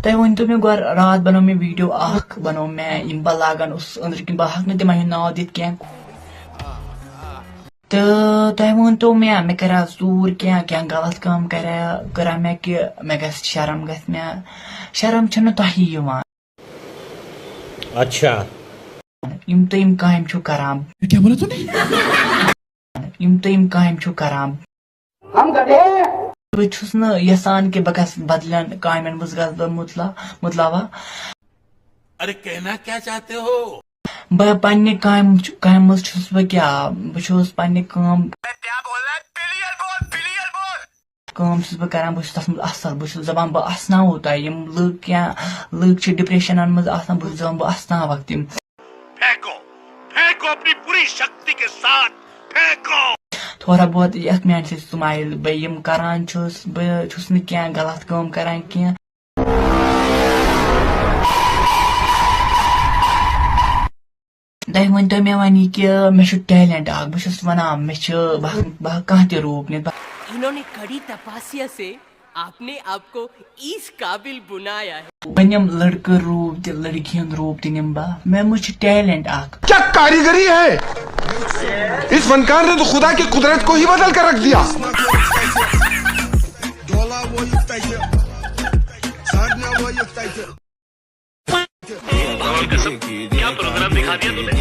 तुम वन तो मे गो रात बनो मे वीडियो बनो मे बह लागान अंदर किन बह हक तम नाव दित क्या तो तुम वन तो मे करा सूर क्या क्या गलत काम करा मे कि मे गस शर्म गस मे शर्म छन तही यिवान अच्छा यम तुम काम छु करान क्या बोला तूने? यम तुम काम छु करान हम गधे बह छुस न यसान कि बह गस बदलन कामन मज गस बह मुतलावा अरे कहना क्या चाहते हो? बह पन्ने काम मज छुस बह क्या बह छुस पन्ने काम क्या बोल रहा है? क्लियर बोल। काम छुस बह करान बह छुस तस मज असल बह छुस दपान बह असनावो तह यम लुक क्या लुक छ डिप्रेशनन मज आसान बह छुस दपान बह असनावक तिम फेंको अपनी पूरी शक्ति के साथ फेंको। थोड़ा बहुत यथ मैन से स्माइल बह यम करान छुस बह छुस न क्या गलत काम करान क्या तुम वन तो मे वन कि मे टैलेंट बह छुस वनान मे बह कह त रूप नि इन्होंने कड़ी तपस्या से आपने आपको इस काबिल बनाया है। वनम लड़का रूप त लड़की रूप त निम बह मे मुझ टैलेंट क्या कारीगरी है इस फनकार ने तो खुदा की कुदरत को ही बदल कर रख दिया। क्या प्रोग्राम दिखा दिया तूने?